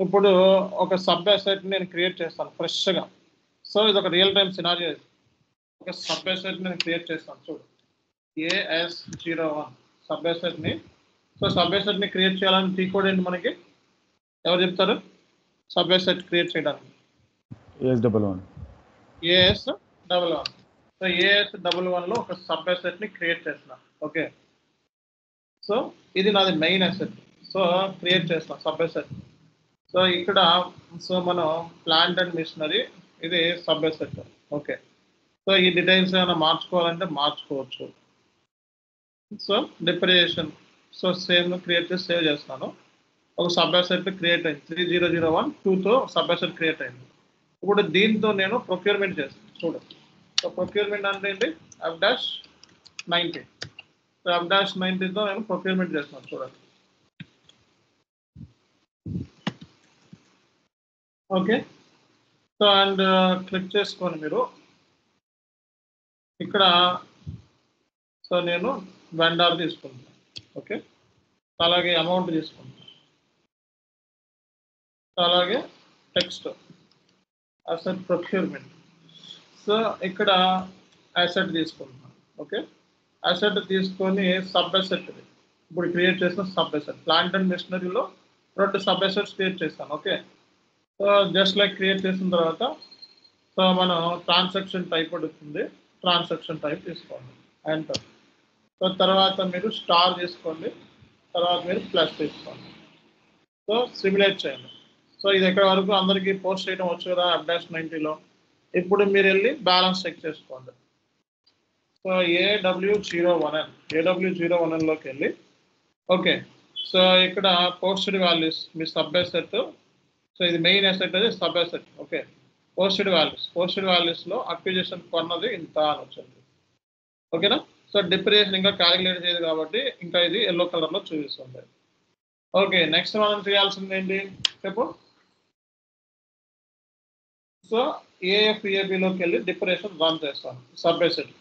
ఇప్పుడు ఒక sub asset నేను క్రియేట్ చేస్తాను ఫ్రెష్గా. సో ఇది ఒక రియల్ టైమ్ సినారియో. ఒక సబ్ అసెట్ నేను క్రియేట్ చేస్తాను చూడు, AS01 సబ్ అసెట్ని. సో సబ్ అసెట్ని క్రియేట్ చేయాలని టీ కోడ్ ఏంటి మనకి, ఎవరు చెప్తారు? సబ్ అసెట్ క్రియేట్ చేయడానికి AS11. సో AS11లో ఒక సబ్ అసెట్ని క్రియేట్ చేస్తున్నా. ఓకే, సో ఇది నాది మెయిన్ అసెట్. సో క్రియేట్ చేస్తాం సబ్ అసెట్. సో ఇక్కడ సో మనం ప్లాంట్ అండ్ మిషనరీ, ఇది సబ్ అసెట్. ఓకే, సో ఈ డీటెయిల్స్ ఏమైనా మార్చుకోవాలంటే మార్చుకోవచ్చు. So depreciation, so same create చేసి సేవ్ చేస్తాను. ఒక సబ్ అసెట్ క్రియేట్ అయింది 3001 2తో సబ్ అసెట్ క్రియేట్ అయింది. ఇప్పుడు దీంతో నేను ప్రొక్యూర్మెంట్ చేస్తాను చూడు. సో ప్రొక్యూర్మెంట్ అంటే ఏంటి, F-19. సో F-19తో నేను ప్రొక్యూర్మెంట్ చేస్తున్నాను చూడండి. ఓకే, సో అండ్ క్లిక్ చేసుకోండి మీరు ఇక్కడ. సో నేను వెండార్ తీసుకుంటాను. ఓకే, అలాగే అమౌంట్ తీసుకుంటాను, అలాగే టెక్స్ట్ అసెట్ ప్రొక్యూర్మెంట్. సో ఇక్కడ అసెట్ తీసుకుంటున్నాను. ఓకే, అసెట్ తీసుకొని సబ్ అసెట్, ఇప్పుడు క్రియేట్ చేసిన సబ్ అసెట్ ప్లాంట్ అండ్ మెషినరీలో 2 సబ్ అసెట్స్ క్రియేట్ చేస్తాను. Okay, so just like create చేసిన తర్వాత సో మనం ట్రాన్సాక్షన్ టైప్ అడుగుతుంది, ట్రాన్సాక్షన్ టైప్ తీసుకోండి, ఎంటర్. సో తర్వాత మీరు స్టార్ తీసుకోండి, తర్వాత మీరు ప్లస్ తీసుకోండి. సో సిమ్యులేట్ చేయండి. సో ఇది ఎక్కడ వరకు అందరికీ పోస్ట్ చేయడం వచ్చు కదా F-90లో. ఇప్పుడు మీరు వెళ్ళి బ్యాలెన్స్ చెక్ చేసుకోండి. సో AW01Nలోకి వెళ్ళి ఓకే, సో ఇక్కడ పోస్టెడ్ వాల్యూస్ మీ సబ్ అసెట్. సో ఇది మెయిన్ అసెట్, అది సబ్ అసెట్. ఓకే, పోస్టెడ్ వాల్యూస్లో అక్విజిషన్ కొన్నది ఇంత అని వచ్చింది. ఓకేనా. సో డిప్రిసియేషన్ ఇంకా క్యాలిక్యులేట్ చేయదు కాబట్టి ఇంకా ఇది ఎల్లో కలర్లో చూపిస్తుంది. ఓకే, నెక్స్ట్ మనం చేయాల్సింది ఏంటి చెప్పు. సో AFEABలోకి వెళ్ళి డిప్రిసియేషన్ రన్ చేస్తాను సబ్ అసెట్.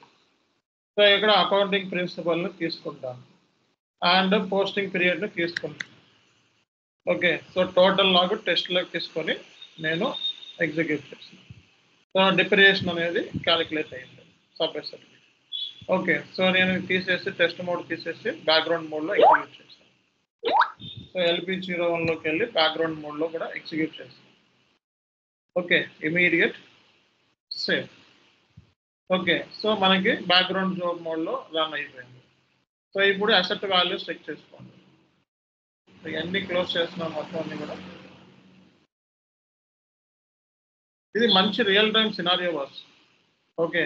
సో ఇక్కడ అకౌంటింగ్ ప్రిన్సిపల్ని తీసుకుంటాను అండ్ పోస్టింగ్ పీరియడ్ని తీసుకుంటాను. ఓకే, సో టోటల్ లాగ్ టెస్ట్లోకి తీసుకొని నేను ఎగ్జిక్యూట్ చేస్తాను. సో డిప్రిసియేషన్ అనేది క్యాలిక్యులేట్ అయ్యింది సబ్ అసెట్కి. ఓకే, సో నేను తీసేసి టెస్ట్ మోడ్ తీసేసి బ్యాక్గ్రౌండ్ మోడ్లో ఎగ్జిక్యూట్ చేస్తాను. సో LP01లోకి వెళ్ళి బ్యాక్గ్రౌండ్ మోడ్లో కూడా ఎగ్జిక్యూట్ చేస్తాను. Okay, immediate save. Okay, so మనకి బ్యాక్గ్రౌండ్ జాబ్ మోడ్లో రన్ అయిపోయింది. సో ఇప్పుడు అసెట్ వాల్యూస్ చెక్ చేసుకోండి. ఇవన్నీ క్లోజ్ చేస్తున్నాం మొత్తం అన్ని కూడా. ఇది మంచి real time scenario works. Okay,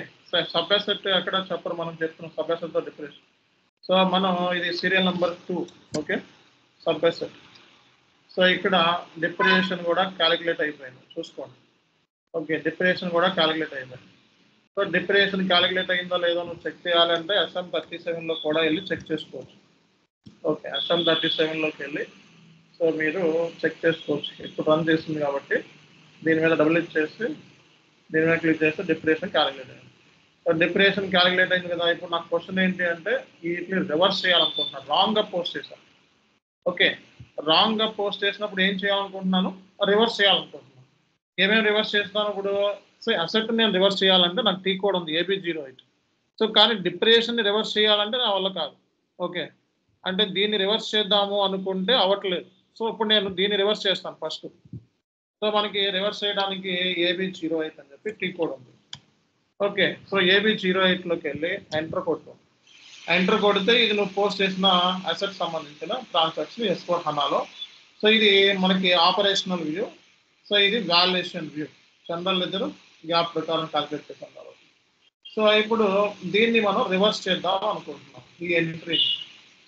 sub asset ఎక్కడ చెప్పరు, మనం చెప్తున్నాం సబ్ అసెట్తో డిప్రిసియేషన్. సో మనం ఇది serial number 2. Okay, sub asset. So ఇక్కడ డిప్రిసియేషన్ కూడా క్యాలిక్యులేట్ అయిపోయింది చూసుకోండి. ఓకే, డిప్రిసియేషన్ కూడా క్యాలిక్యులేట్ అయిపోయింది. సో డిప్రిసియేషన్ క్యాలిక్యులేట్ అయిందో లేదో నువ్వు చెక్ చేయాలంటే SM37లో కూడా వెళ్ళి చెక్ చేసుకోవచ్చు. ఓకే, SM37లోకి వెళ్ళి సో మీరు చెక్ చేసుకోవచ్చు. ఇప్పుడు రన్ చేస్తుంది కాబట్టి దీని మీద డబుల్ క్లిక్ చేసి దీని మీద క్లిక్ చేస్తే డిప్రిసియేషన్ క్యాలిక్యులేట్ అయింది. సో డిప్రిసియేషన్ క్యాలిక్యులేట్ అయింది కదా. ఇప్పుడు నాకు క్వశ్చన్ ఏంటి అంటే వీటిని రివర్స్ చేయాలనుకుంటున్నాను, రాంగ్గా పోస్ట్ చేశాను. ఓకే, రాంగ్గా పోస్ట్ చేసినప్పుడు ఏం చేయాలనుకుంటున్నాను, రివర్స్ చేయాలనుకుంటున్నాను. ఏమేమి రివర్స్ చేస్తాను ఇప్పుడు. సో అసెట్ నేను రివర్స్ చేయాలంటే నాకు టీ కోడ్ ఉంది AB08. సో కానీ డిప్రిసియేషన్ని రివర్స్ చేయాలంటే నా వల్ల కాదు. ఓకే, అంటే దీన్ని రివర్స్ చేద్దాము అనుకుంటే అవ్వట్లేదు. సో ఇప్పుడు నేను దీన్ని రివర్స్ చేస్తాను ఫస్ట్. సో మనకి రివర్స్ చేయడానికి AB08 అని చెప్పి టీ కోడ్ ఉంది. ఓకే, సో AB08లోకి వెళ్ళి ఎంటర్ కొట్టు. ఎంటర్ కొడితే ఇది నువ్వు పోస్ట్ చేసిన అసెట్ సంబంధించిన ట్రాన్సాక్షన్ S/4HANAలో. సో ఇది మనకి ఆపరేషనల్ వ్యూ. సో ఇది valuation view, general ledger gap ప్రకారం క్యాల్కులేట్ చేసాం కాబట్టి. సో ఇప్పుడు దీన్ని మనం రివర్స్ చేద్దాం అనుకుంటున్నాం ఈ ఎంట్రీని.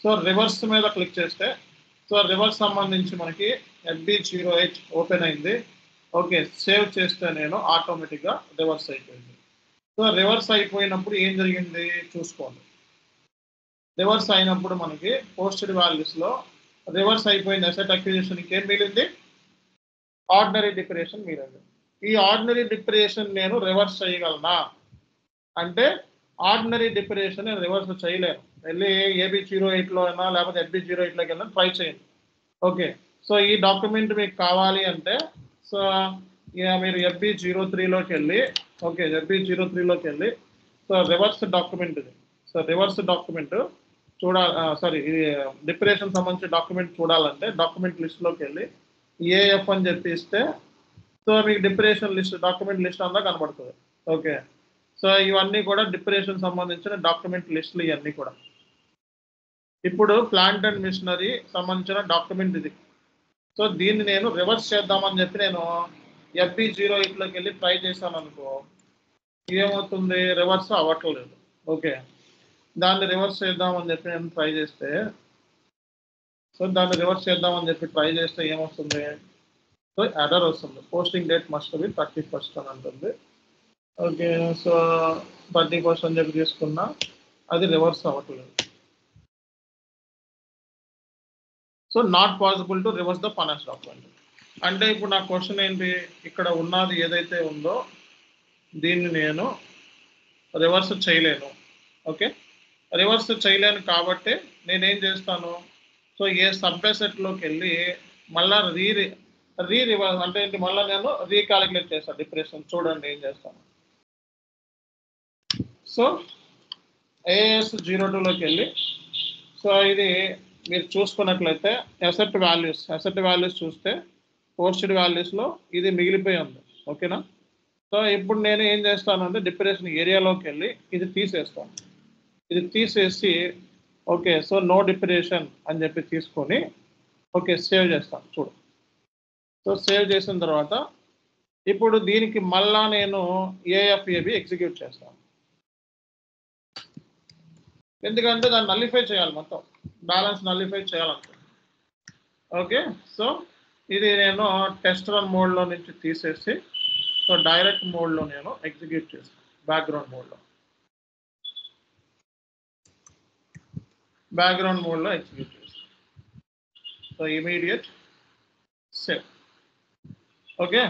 సో రివర్స్ మీద క్లిక్ చేస్తే సో రివర్స్ సంబంధించి మనకి FB08 ఓపెన్ అయింది. ఓకే, సేవ్ చేస్తే నేను ఆటోమేటిక్గా రివర్స్ అయిపోయింది. సో రివర్స్ అయిపోయినప్పుడు ఏం జరిగింది చూసుకోండి. రివర్స్ అయినప్పుడు మనకి పోస్టెడ్ వాల్యూస్లో రివర్స్ అయిపోయింది అసెట్ అక్విజిషన్కి ఏం మిగిలింది, ఆర్డినరీ డిప్రిసియేషన్ మిగిలింది. ఈ ఆర్డినరీ డిప్రిసియేషన్ నేను రివర్స్ చేయగలనా అంటే ఆర్డినరీ డిప్రిసియేషన్ నేను రివర్స్ చేయలేను. వెళ్ళి AB08లో అయినా లేకపోతే FB08లోకి వెళ్ళినా ట్రై చేయండి. ఓకే, సో ఈ డాక్యుమెంట్ మీకు కావాలి అంటే సో ఇక మీరు FB03లోకి వెళ్ళి ఓకే FB03లోకి వెళ్ళి సో రివర్స్ డాక్యుమెంట్ ఇది. సో రివర్స్ డాక్యుమెంట్ సారీ ఇది డిప్రెషన్ సంబంధించిన డాక్యుమెంట్ చూడాలంటే డాక్యుమెంట్ లిస్ట్లోకి వెళ్ళి AF అని చెప్పి ఇస్తే సో మీకు డిప్రెషన్ లిస్ట్ డాక్యుమెంట్ లిస్ట్ అంతా కనబడుతుంది. ఓకే సో ఇవన్నీ కూడా డిప్రెషన్ సంబంధించిన డాక్యుమెంట్ లిస్టులు ఇవన్నీ కూడా. ఇప్పుడు ప్లాంట్ అండ్ మిషనరీ సంబంధించిన డాక్యుమెంట్ ఇది. సో దీన్ని నేను రివర్స్ చేద్దామని చెప్పి నేను FB08లోకి వెళ్ళి ట్రై చేశాను అనుకో, ఏమవుతుంది, రివర్స్ అవ్వట్లేదు. ఓకే దాన్ని రివర్స్ చేద్దామని చెప్పి నేను ట్రై చేస్తే ఏమొస్తుంది, సో ఎర్రర్ వస్తుంది. Posting date must be 31st అని అంటుంది. ఓకే సో 31st అని చెప్పి తీసుకున్నా, అది రివర్స్ అవ్వట్లేదు. So not possible to reverse the finance document. అంటే ఇప్పుడు నా క్వశ్చన్ ఏంటి, ఇక్కడ ఉన్నది ఏదైతే ఉందో దీన్ని నేను రివర్స్ చేయలేను. ఓకే రివర్స్ చేయలేను కాబట్టి నేనేం చేస్తాను, సో ఏ సబ్ అసెట్లోకి వెళ్ళి మళ్ళీ రివర్స్ అంటే ఏంటి, మళ్ళీ నేను రీకాలిక్యులేట్ చేస్తాను డిప్రెషన్. చూడండి ఏం చేస్తాను. సో AS02లోకి వెళ్ళి సో ఇది మీరు చూసుకున్నట్లయితే అసెట్ వాల్యూస్ చూస్తే పోస్టెడ్ వాల్యూస్లో ఇది మిగిలిపోయి ఉంది. ఓకేనా. సో ఇప్పుడు నేను ఏం చేస్తానంటే డిప్రెషన్ ఏరియాలోకి వెళ్ళి ఇది తీసేసి ఓకే సో నో డిప్రెషన్ అని చెప్పి తీసుకొని ఓకే సేవ్ చేస్తాను. చూడు సో సేవ్ చేసిన తర్వాత ఇప్పుడు దీనికి మళ్ళా నేను AFAB ఎగ్జిక్యూట్ చేస్తాను. ఎందుకంటే దాన్ని నల్లిఫై చేయాలి, మొత్తం బ్యాలెన్స్ నల్లిఫై చేయాలనుకుంటున్నాను. ఓకే సో ఇది నేను టెస్ట్ రన్ మోడ్లో నుంచి తీసేసి సో డైరెక్ట్ మోడ్లో నేను ఎగ్జిక్యూట్ చేస్తాను. బ్యాక్గ్రౌండ్ మోడ్లో ఎగ్జిక్యూట్ చేస్తాను. So immediate save. Okay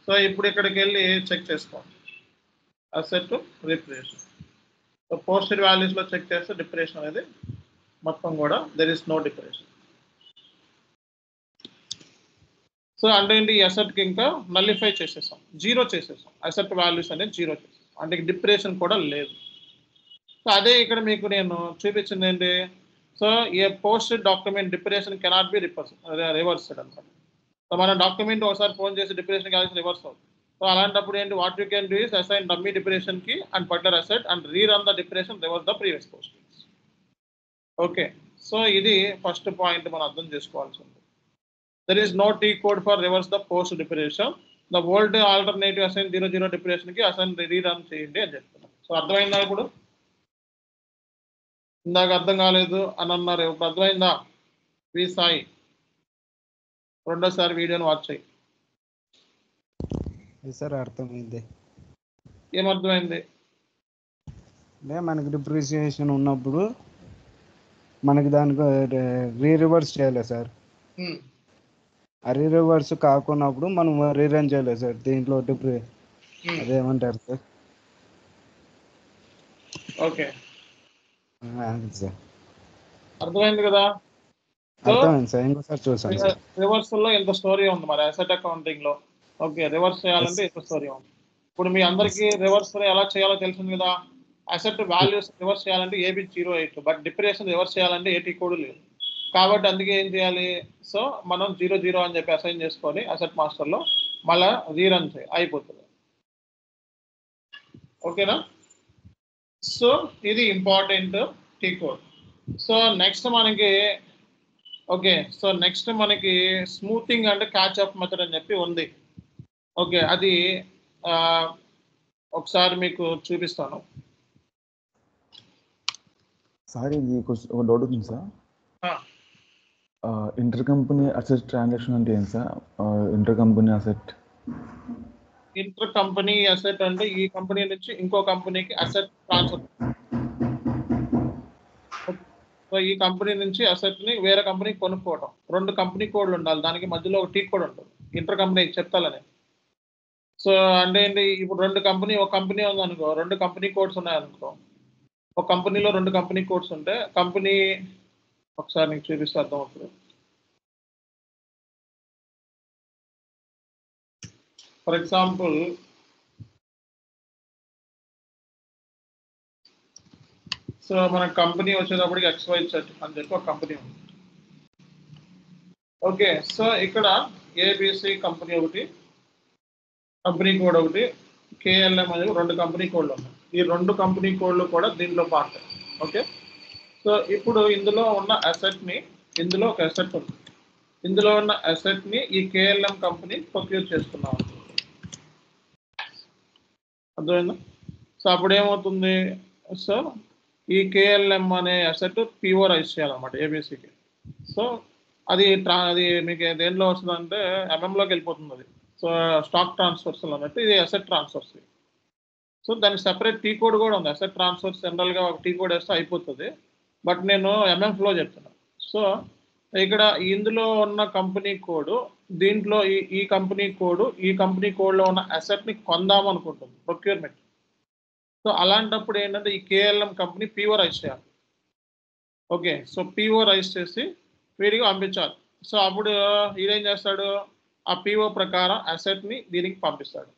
so ఇప్పుడు ఇక్కడికి వెళ్ళి చెక్ చేసుకోండి అసెట్ రిప్రెషన్. సో పోస్టెడ్ వాల్యూస్లో చెక్ చేస్తే డిప్రెషన్ అనేది మొత్తం కూడా there is no depreciation. So అంటే ఏంటి, ఈ అసెట్కి ఇంకా నల్లిఫై చేసేసాం, జీరో చేసేసాం. అసెట్ వాల్యూస్ అనేది జీరో చేసేసాం, అంటే డిప్రెషన్ కూడా లేదు. సో అదే ఇక్కడ మీకు నేను చూపించింది ఏంటి, so a posted document depreciation cannot be reversed అనమాట. సో మన డాక్యుమెంట్ ఒకసారి ఫోన్ చేసి డిప్రెషన్ కావాల్సి రివర్స్ అవుతుంది. సో అలాంటప్పుడు ఏంటి, what you can do is assign dummy డిప్రెషన్కి and particular asset and rerun the depreciation reverse the previous postings. Okay so ఇది ఫస్ట్ పాయింట్ మనం అర్థం చేసుకోవాల్సి ఉంది. There is no T code for reverse the post depreciation. The old alternative assign 00 డిప్రెషన్కి assign rerun చేయండి అని చెప్తున్నాం. So అర్థమైందా, ఇప్పుడు ఇందాక అర్థం కాలేదు అని అన్నారు, ఇప్పుడు అర్థమైందా? వి సాయి రెండోసారి వీడియోని వాచ్ చేయి. సార్ అర్థమైంది. ఏమర్థమైంది? మనకి డిప్రిసియేషన్ ఉన్నప్పుడు మనకి దానికి రివర్స్ చేయలేదు సార్. ఆ రివర్స్ కాకున్నప్పుడు మనం రీరన్ చేయలేదు సార్. దీంట్లో అదేమంటారు సార్? ఓకే సార్ అర్థమైంది కదా? అర్థమైంది సార్. ఇంకోసారి చూసాను సార్. రివర్సల్లో ఎంత స్టోరీ ఉంది మరి అసెట్ అకౌంటింగ్ లో. ఓకే రివర్స్ చేయాలంటే ఎంత స్టోరీ ఉంది. ఇప్పుడు మీ అందరికి రివర్స్ ఎలా చేయాలో తెలిసింది కదా. అసెట్ వాల్యూస్ రివర్స్ చేయాలంటే AB08, బట్ డిప్రెషన్ రివర్స్ చేయాలంటే AT కోడ్ లేదు. కాబట్టి అందుకే ఏం చేయాలి, సో మనం 00 అని చెప్పి అసైన్ చేసుకొని అసెట్ మాస్టర్లో మళ్ళీ రీరన్ అయిపోతుంది. ఓకేనా. సో ఇది important T code. So next మనకి smoothing and catch up method అని చెప్పి ఉంది. ఓకే అది ఒకసారి మీకు చూపిస్తాను. సార్ ఇది ఒక డౌట్ ఉంది sir. Inter company asset transaction అంటే ఏంటి సార్? ఇంటర్ కంపెనీ అసెట్ అంటే ఈ కంపెనీ నుంచి ఇంకో కంపెనీకి అసెట్ ట్రాన్స్ఫర్. సో ఈ కంపెనీ నుంచి అసెట్ ని వేరే కంపెనీకి కొనుక్కోవడం. 2 కంపెనీ కోడ్లు ఉండాలి, దానికి మధ్యలో ఒక టీ కోడ్ ఉంటుంది. ఇంటర్ కంపెనీ చెప్తాలని. సో అంటే ఏంటి, ఇప్పుడు ఒక కంపెనీ ఉందనుకో, 2 కంపెనీ కోడ్స్ ఉన్నాయనుకో. ఒక కంపెనీలో 2 కంపెనీ కోడ్స్ ఉంటే కంపెనీ ఒకసారి నీకు చూపిస్తే అర్థమవుతుంది. ఫర్ ఎగ్జాంపుల్ సో మన కంపెనీ వచ్చేటప్పటికి XYZ అని చెప్పి ఒక కంపెనీ ఉంది. ఓకే, సో ఇక్కడ ఏబిసి కంపెనీ ఒకటి, కంపెనీ కోడ్ ఒకటి, KLM అనేది 2 కంపెనీ కోడ్లు ఉన్నాయి. ఈ 2 కంపెనీ కోడ్లు కూడా దీంట్లో పార్ట్. ఓకే, సో ఇప్పుడు ఇందులో ఉన్న అసెట్ని, ఇందులో ఒక అసెట్ ఉంది, ఇందులో ఉన్న అసెట్ని ఈ KLM కంపెనీ ప్రొక్యూర్ చేసుకున్నాం. అర్థమైందా? సో అప్పుడు ఏమవుతుంది, సో ఈ KLM అనే అసెట్ PO రైజ్ చేయాలన్నమాట ఏబిసికి. సో అది మీకు దేనిలో వస్తుందంటే MMలోకి వెళ్ళిపోతుంది అది. సో స్టాక్ ట్రాన్స్ఫర్స్ అన్నట్టు ఇది అసెట్ ట్రాన్స్ఫర్స్. సో దానికి సెపరేట్ టీ కోడ్ కూడా ఉంది. అసెట్ ట్రాన్స్ఫర్స్ జనరల్గా ఒక టీ కోడ్ వేస్తే అయిపోతుంది, బట్ నేను MM ఫ్లో చెప్తున్నాను. సో ఇక్కడ ఇందులో ఉన్న కంపెనీ కోడ్, దీంట్లో ఈ కంపెనీ కోడ్, ఈ కంపెనీ కోడ్లో ఉన్న అసెట్ని కొందాం అనుకుంటుంది ప్రొక్యూర్మెంట్. సో అలాంటప్పుడు ఏంటంటే ఈ KLM కంపెనీ PO రైజ్ చేయాలి. ఓకే, సో PO రైజ్ చేసి వీడికి పంపించాలి. సో అప్పుడు ఈయనేం చేస్తాడు, ఆ PO ప్రకారం అసెట్ని దీనికి పంపిస్తాడు.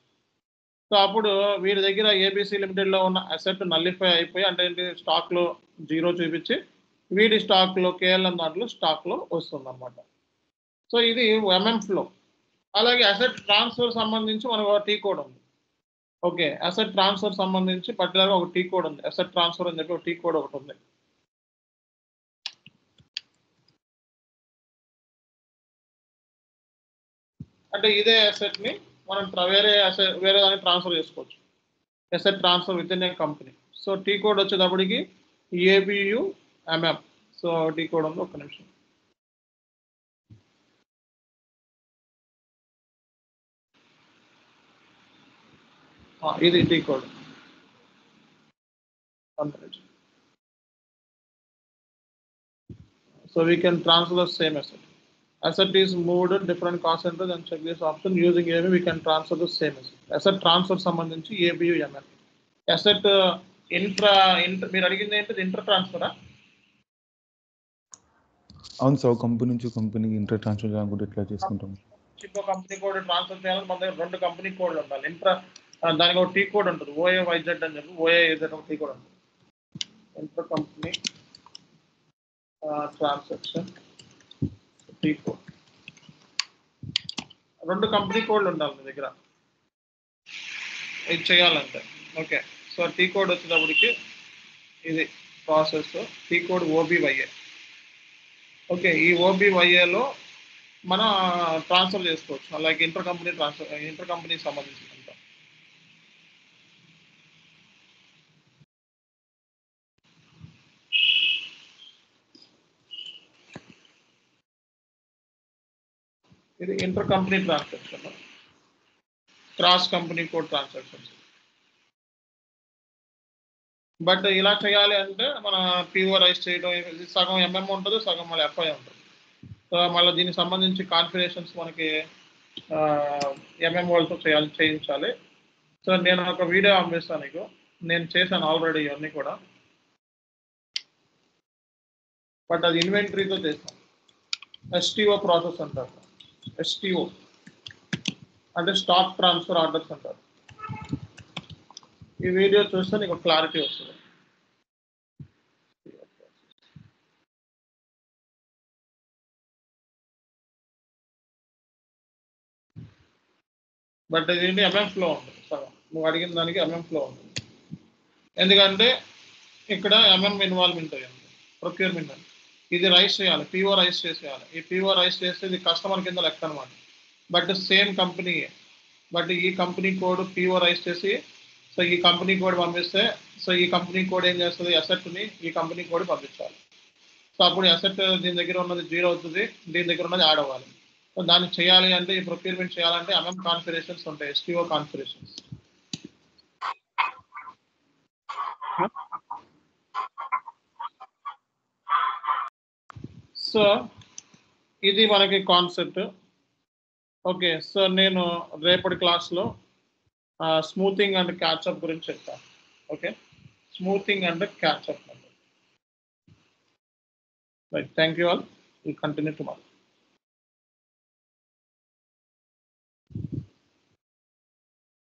సో అప్పుడు వీడి దగ్గర ABC లిమిటెడ్లో ఉన్న అసెట్ నల్లిఫై అయిపోయి, అంటే ఏంటి, స్టాక్లో 0 చూపించి వీడి స్టాక్లో KLM దాంట్లో స్టాక్లో వస్తుంది అనమాట. సో ఇది MM ఫ్లో. అలాగే అసెట్ ట్రాన్స్ఫర్ సంబంధించి మనకు ఒక టీ కోడ్ ఉంది. ఓకే, అసెట్ ట్రాన్స్ఫర్ సంబంధించి పర్టికులర్గా ఒక టీ కోడ్ ఉంది. అసెట్ ట్రాన్స్ఫర్ అని చెప్పి ఒక టీ కోడ్ ఒకటి ఉంది. అంటే ఇదే అసెట్ని మనం వేరే దానికి ట్రాన్స్ఫర్ చేసుకోవచ్చు. Asset transfer with in a company. So T code వచ్చేటప్పటికి ABUMM. సో టీ కోడ్ ఉంది, ఒక్క నిమిషం. ఇది T code. So we can transfer the same asset. Asset is moved in different cost centers and check this option. Using ABU, we can transfer the same asset. Asset transfer సంబంధించి ABUMM. Asset intra మీరు అడిగింది ఏంటి, inter ట్రాన్స్ఫరా? అవును sir, company నుంచి కంపెనీకి inter transfer చేయాలనుకుంటే ఎట్లా చేసుకుంటాం? ఇంకో కంపెనీ కోడ్ ట్రాన్స్ఫర్ చేయాలని మన దగ్గర 2 కంపెనీ కోడ్లు ఉండాలి. ఇంట్రా దానికి ఒక టీ కోడ్ ఉంటుంది, OAYZ అని చెప్పి, OAYZ ఒక టీ కోడ్ ఉంటుంది. Inter company transaction T code, 2 company కోడ్లు ఉండాలి మీ దగ్గర ఇది చేయాలంటే. ఓకే, సో టీ కోడ్ వచ్చేటప్పటికి ఇది process, T code OBYA. Okay, ఈ OBYAలో మనం ట్రాన్స్ఫర్ చేసుకోవచ్చు, అలాగే ఇంటర్ కంపెనీకి సంబంధించినంత. ఇది inter company transaction, cross company code transactions. But ఇలా చేయాలి అంటే మన PO రైజ్ చేయడం, సగం MM ఉంటుంది, సగం మళ్ళీ FI ఉంటుంది. సో మళ్ళీ దీనికి సంబంధించి కాన్ఫిగరేషన్స్ మనకి MM వాళ్ళతో చేయించాలి. సో నేను ఒక వీడియో పంపిస్తాను నీకు, నేను చేశాను ఆల్రెడీ ఇవన్నీ కూడా, బట్ అది ఇన్వెంటరీతో చేస్తాను. STO ప్రాసెస్ అంటారు. STO అంటే స్టాక్ ట్రాన్స్ఫర్ ఆర్డర్స్ అంటారు. ఈ వీడియో చూస్తే నీకు క్లారిటీ వస్తుంది. బట్ ఇది MM ఫ్లో ఉంటుంది, సగం నువ్వు అడిగిన దానికి MM ఫ్లో ఉంటుంది. ఎందుకంటే ఇక్కడ MM ఇన్వాల్వ్మెంట్ అయ్యింది, ప్రొక్యూర్మెంట్ అని. ఇది రైజ్ చేయాలి, PO రైజ్ చేసేయాలి. ఈ PO రైజ్ చేస్తే ఇది కస్టమర్ కింద లెక్క అనమాట. బట్ సేమ్ కంపెనీ, బట్ ఈ కంపెనీ కోడ్ PO రైజ్ చేసి, సో ఈ కంపెనీ కోడ్ పంపిస్తే, సో ఈ కంపెనీ కోడ్ ఏం చేస్తుంది, అసెట్ని ఈ కంపెనీ కోడ్ పంపించాలి. సో అప్పుడు అసెట్ దీని దగ్గర ఉన్నది 0 అవుతుంది, దీని దగ్గర ఉన్నది యాడ్ అవ్వాలి. సో దాన్ని చేయాలి అంటే, ఈ ప్రొక్యూర్మెంట్ చేయాలంటే MM కాన్ఫిగరేషన్స్ ఉంటాయి, STO కాన్ఫిగరేషన్స్. సో ఇది మనకి కాన్సెప్ట్. ఓకే, సో నేను రేపటి క్లాస్లో స్మూతింగ్ అండ్ క్యాచ్అప్ గురించి చెప్తాను. Okay, smoothing and catch up. Right, thank you all. Will continue tomorrow.